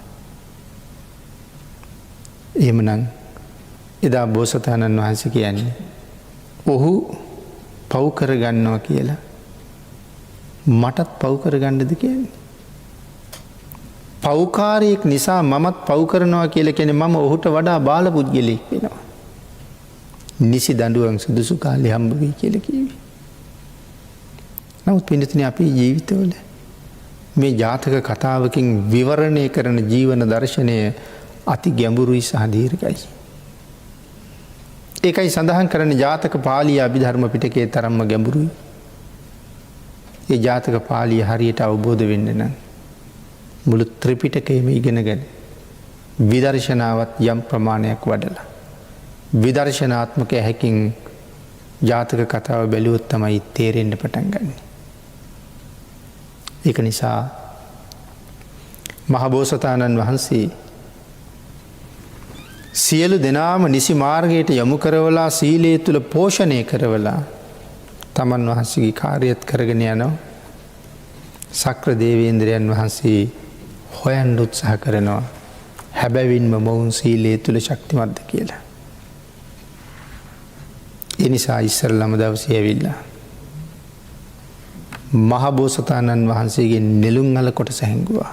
එහෙමනම් එදා බෝසතාණන් වහන්සේ කියන්නේ ඔහු පව් කරගන්නවා කියලා මටත් පව් කරගන්නද කියන්නේ? පව්කාරයෙක් නිසා මමත් පව් කරනවා කියලා කියන්නේ මම ඔහුට වඩා බාල පුද්ගලෙක් වෙනවා. නිසි දඬුවම් සුදුසු කාලේ හම්බ වෙයි කියලා කිව්වේ. නමුත් පින්නතුනි අපේ ජීවිතවල මේ ජාතක කතාවකින් විවරණය කරන ජීවන දර්ශනය අති ගැඹුරුයි සහ දීර්ඝයි. ඒකයි සඳහන් කරන ජාතක පාළිය අභිධර්ම පිටකයේ තරම්ම ගැඹුරුයි. ඒ ජාතක පාළිය හරියට අවබෝධ වෙන්න නම් මුළු ත්‍රිපිටකයම ඉගෙනගෙන විදර්ශනාවත් යම් ප්‍රමාණයක් වඩලා විදර්ශනාත්මක හැකින් ජාතක කතාව බැලුවොත් තමයි තේරෙන්න පටන් ගන්න. ඒක නිසා මහබෝසතාණන් වහන්සේ සියලු දෙනාම නිසි මාර්ගයට යොමු කරවලා සීලය තුල පෝෂණය කරවලා තමන් වහන්සේගේ කාර්යයත් කරගෙන යනවා. සක්‍ර දේවේන්ද්‍රයන් වහන්සේ හොයන්න උත්සාහ කරනවා හැබැවින්ම මොවුන් සීලය තුල ශක්තිමත්ද කියලා. ඒ නිසා ඉස්සරළම දවසේ ඇවිල්ලා මහබෝසතාණන් වහන්සේගේ නෙළුම් අල කොටස හැංගුවා.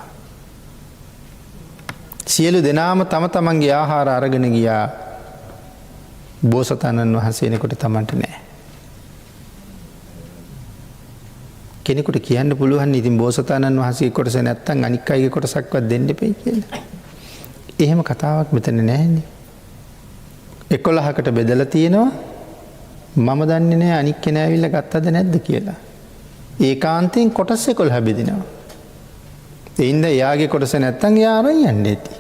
සියලු දෙනාම තම තමන්ගේ ආහාර අරගෙන ගියා. බෝසතාණන් වහන්සේනකොට තමන්ට නෑ. කෙනෙකුට කියන්න පුළුවන් ඉතින් බෝසතාණන් වහන්සේ කොටස නැත්තම් අනික් අයගේ කොටසක්වත් දෙන්න එපයි කියලා. එහෙම කතාවක් මෙතන නැහැනේ. 11කට බෙදලා තියෙනවා. මම දන්නේ නැහැ අනික් කෙනා ඇවිල්ලා ගත්තද නැද්ද කියලා. ඒකාන්තයෙන් කොටස් 11 බෙදිනවා. ඒ ඉඳ යාගේ කොටස නැත්තම් යා අරන් යන්න ඇති.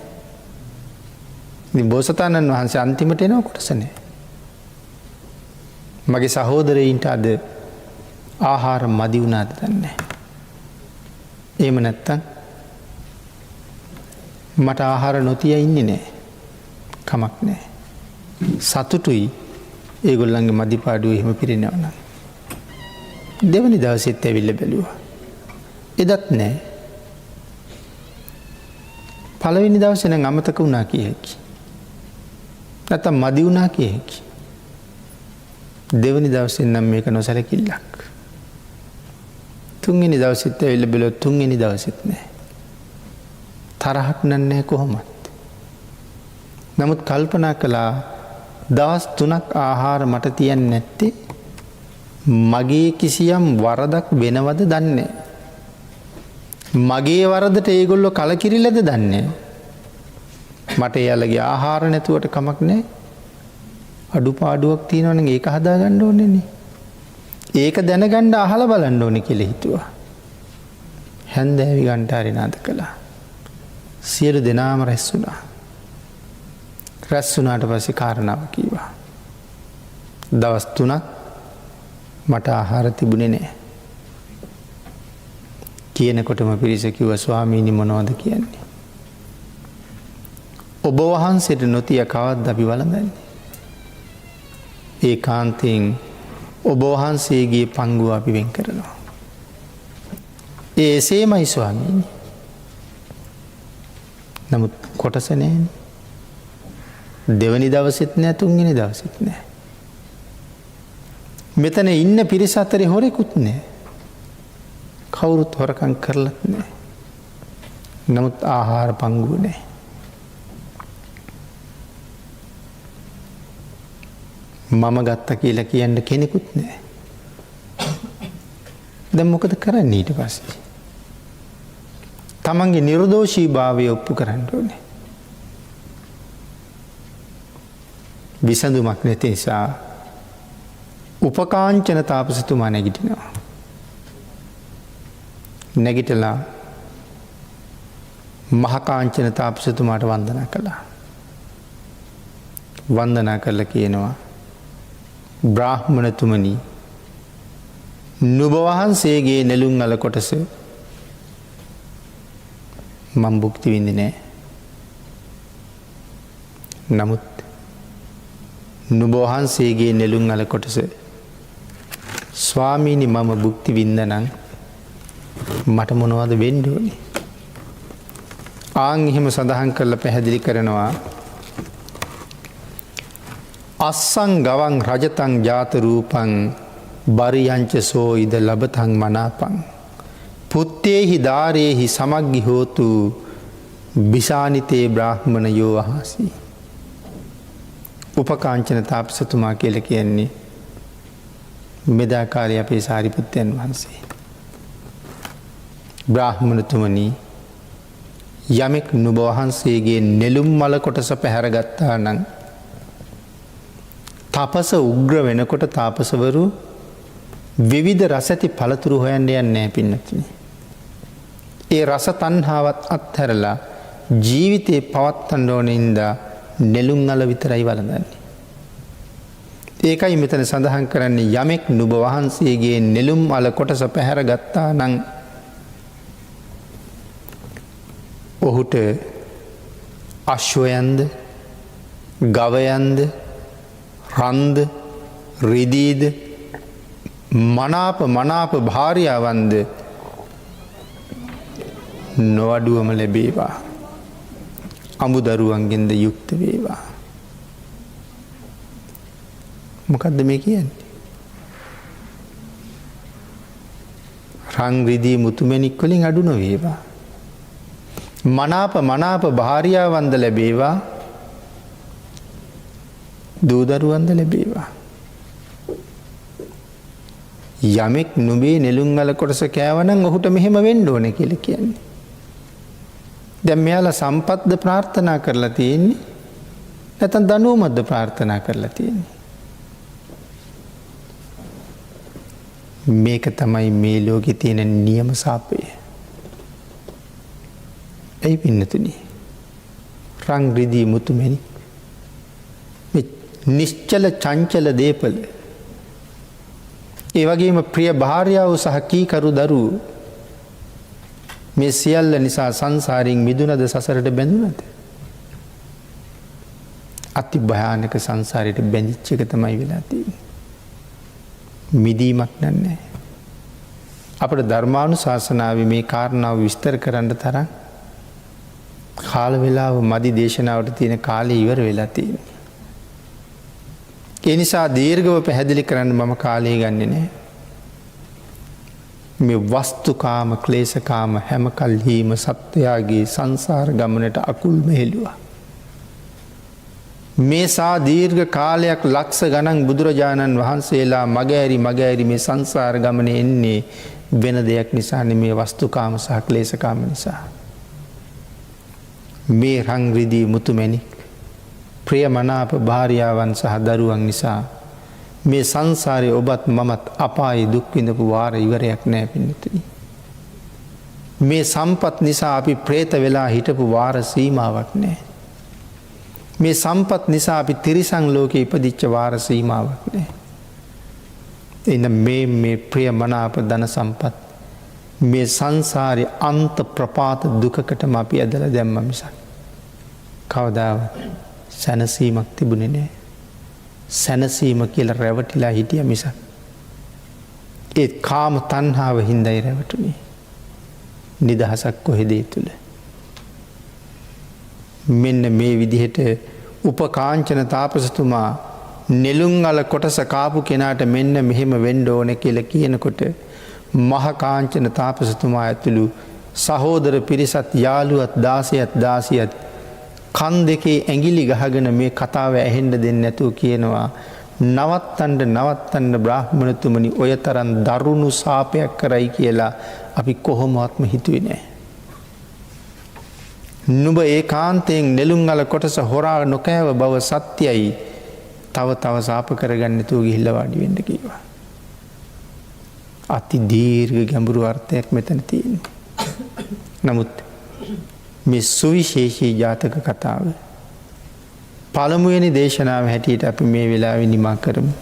ඉතින් බෝසතාණන් වහන්සේ අන්තිමට එනවා කොටස නැහැ. මගේ සහෝදරයින්ට අද ආහාර මදි වුණාද දන්නේ නැහැ. එහෙම නැත්තම් මට ආහාර නොතිය ඉන්නේ නැහැ. කමක් නැහැ. සතුටුයි ඒගොල්ලන්ගේ මදිපාඩුව එහෙම පිරෙනවා නම්. දෙවනි දවසෙත් ඇවිල්ලා බැලුවා. එදත් නැහැ. පළවෙනි දවසේ නම් අමතක වුණා කිය හැකි. නැත්තම් මදි වුණා කිය හැකි. දෙවනි දවසේ නම් මේක නොසලකිල්ලක්. තුන්වෙනි දවසෙත් ඇවිල්ලා බැලුවා තුන්වෙනි දවසෙත් නැහැ. තරහක් නන්නේ කොහොමද? නමුත් කල්පනා කළා දවස් 3ක් ආහාර මට තියන්නේ නැත්තේ මගේ කිසියම් වරදක් වෙනවද දන්නේ. මගේ වරදට ඒගොල්ලෝ කලකිරිලාද දන්නේ. මට එයාලගේ ආහාර නැතුවට කමක් නැහැ. අඩුපාඩුවක් තියෙනවනම් ඒක හදාගන්න ඕනේනේ. ඒක දැනගන්න අහලා බලන්න ඕනේ කියලා හිතුවා. හැන්දෑවි ගන්ටාරේ නාද කළා. සියලු දෙනාම රැස් වුණා. රැස් වුණාට පස්සේ කාරණාව කීවා. දවස් 3ක් මට ආහාර තිබුණේ නැහැ. කියනකොටම පිරිස කිව්වා ස්වාමීනි මොනවද කියන්නේ? ඔබ වහන්සේට නොතිය කවද්ද අපි වළඳන්නේ? ඒකාන්තයෙන් ඔබ වහන්සේගේ පංගුව අපි වෙන් කරනවා. එසේමයි ස්වාමීනි. නමුත් කොටස නැහැනේ. දෙවනි දවසෙත් නෑ තුන්වෙනි දවසෙත් නෑ. මෙතන ඉන්න පිරිස අතරේ හොරෙකුත් නෑ. කවුරුත් හොරකම් කරලත් නෑ. නමුත් ආහාර පංගුව නෑ. මම ගත්ත කියලා කියන්න කෙනෙකුත් නෑ. දැන් මොකද කරන්නේ ඊට පස්සේ? තමන්ගේ නිර්දෝෂී භාවය ඔප්පු කරන්න ඕනේ. විසඳුමක් නැති නිසා උපකාංචන තාපසතුමා නැගිටිනවා. නැගිටලා මහකාංචන තාපසතුමාට වන්දනා කළා. වන්දනා කරලා කියනවා බ්‍රාහ්මණතුමනි නුඹ වහන්සේගේ නෙළුම් අල කොටස මම භුක්ති විඳින්නේ නැහැ. නමුත් නුඹ වහන්සේගේ නෙළුම් අල කොටස ස්වාමීනි මම භුක්ති විඳනනම් මට මොනවද වෙන්න ඕනේ? ආන් එහෙම සඳහන් කරලා පැහැදිලි කරනවා අස්සං ගවං රජතං ජාත රූපං බරියංච සෝ ඉද ලබතං මනාපං පුත්තේහි දාරේහි සමග්ගි හෝතු බිසානිතේ බ්‍රාහ්මණයෝ අහසි. උපකාංචන තාපසතුමා කියලා කියන්නේ මෙදා කාලේ අපේ සාරිපුත්තයන් වහන්සේ. බ්‍රාහ්මණතුමනි යමෙක් නුඹ වහන්සේගේ නෙළුම් මල කොටස පැහැරගත්තා නම් තපස උග්‍ර වෙනකොට තාපසවරු විවිධ රස ඇති පළතුරු හොයන්න යන්නේ නැහැ පින්නතුනි. ඒ රස තණ්හාවත් අත්හැරලා ජීවිතේ පවත්වන්න ඕන ඉඳා නෙළුම් අල විතරයි වළඳන්නේ. ඒකයි මෙතන සඳහන් කරන්නේ යමෙක් නුඹ වහන්සේගේ නෙළුම් අල කොටස පැහැරගත්තා නම් ඔහුට අශ්වයන්ද ගවයන්ද රන්ද රිදීද මනාප භාර්යාවන්ද නොඅඩුවම ලැබේවා. අමුදරුවන්ගෙන්ද යුක්ත වේවා. මොකද්ද මේ කියන්නේ? රංග්‍රදී මුතුමැණික් වලින් අඩු නොවේවා. මනාප භාර්යාවන්ද ලැබේවා. දූදරුවන්ද ලැබේවා. යමෙක් නුඹේ නෙළුම් අල කොටස කෑවනම් ඔහුට මෙහෙම වෙන්න ඕනේ කියලා කියන්නේ. දැන් මෙයාලා සම්පත්ද ප්‍රාර්ථනා කරලා තියෙන්නේ නැත්නම් දනුවමක්ද ප්‍රාර්ථනා කරලා තියෙන්නේ. මේක තමයි මේ ලෝකේ තියෙන නියම සාපය. ඒ පින්නතුනි රං රිදී මුතුමැණික් මේ නිශ්චල චංචල දීපල ඒ වගේම ප්‍රිය භාර්යාව සහ කීකරු දරුවෝ මේ සියල්ල නිසා සංසාරයෙන් මිදුනද සසරට බැඳුනද? අති භයානක සංසාරයට බැඳිච්ච එක තමයි වෙලා තියෙන්නේ. මිදීමක් නැහැ. අපේ ධර්මානුශාසනාවේ මේ කාරණාව විස්තර කරන්න තරම් කාල වේලාව මදි දේශනාවට තියෙන කාලය ඉවර වෙලා තියෙනවා. ඒ නිසා දීර්ඝව පැහැදිලි කරන්න මම කාලය ගන්නෙ නැහැ. මේ වස්තුකාම ක්ලේශකාම හැම කල්හිම සත්වයාගේ සංසාර ගමනට අකුල්ම හෙළුවා. මේ සා දීර්ඝ කාලයක් ලක්ෂ ගණන් බුදුරජාණන් වහන්සේලා මගහැරි මේ සංසාර ගමනේ එන්නේ වෙන දෙයක් නිසා නෙමේ වස්තුකාම සහ ක්ලේශකාම නිසා. මේ රං රිදී මුතුමැණික් ප්‍රියමනාප භාර්යාවන් සහ දරුවන් නිසා මේ සංසාරයේ ඔබත් මමත් අපායේ දුක් විඳපු වාර ඉවරයක් නැහැ පින්නතුනි. මේ සම්පත් නිසා අපි പ്രേත වෙලා හිටපු වාර සීමාවක් නැහැ. මේ සම්පත් නිසා අපි තිරිසන් ලෝකේ ඉපදිච්ච වාර සීමාවක් නැහැ. එන්න මේ ප්‍රියමනාප ධන සම්පත් මේ සංසාරයේ අන්ත ප්‍රපාත දුකකටම අපි ඇදලා දැම්ම මිසක් කවදාවත් සැනසීමක් තිබුණේ නැහැ. සැනසීම කියලා රැවටිලා හිටිය මිසක් ඒ කාම තණ්හාව හින්දායි රැවටුනේ. නිදහසක් කොහෙද ඒ තුල? මෙන්න මේ විදිහට උපකාංචන තාපසතුමා නෙළුම් අල කොටස කාපු කෙනාට මෙන්න මෙහෙම වෙන්න ඕනේ කියලා කියනකොට මහ කාංචන තාපසතුමා ඇතුළු සහෝදර පිරිසත් යාළුවත් 16ත් කන් දෙකේ ඇඟිලි ගහගෙන මේ කතාව ඇහෙන්න දෙන්නේ නැතුව කියනවා නවත්තන්න බ්‍රාහ්මණතුමනි ඔය තරම් දරුණු සාපයක් කරයි කියලා අපි කොහොමවත්ම හිතුවේ නැහැ. නුඹ ඒකාන්තයෙන් නෙළුම් අල කොටස හොරා නොකෑව බව සත්‍යයි. තව සාප කරගන්න නැතුව ගිහිල්ලා වාඩි වෙන්න කිව්වා. අති දීර්ඝ ගැඹුරු අර්ථයක් මෙතන තියෙනවා. නමුත් මේ සුවිශේෂී ජාතක කතාව පළමුවෙනි දේශනාව හැටියට අපි මේ වෙලාවේ නිමා කරමු.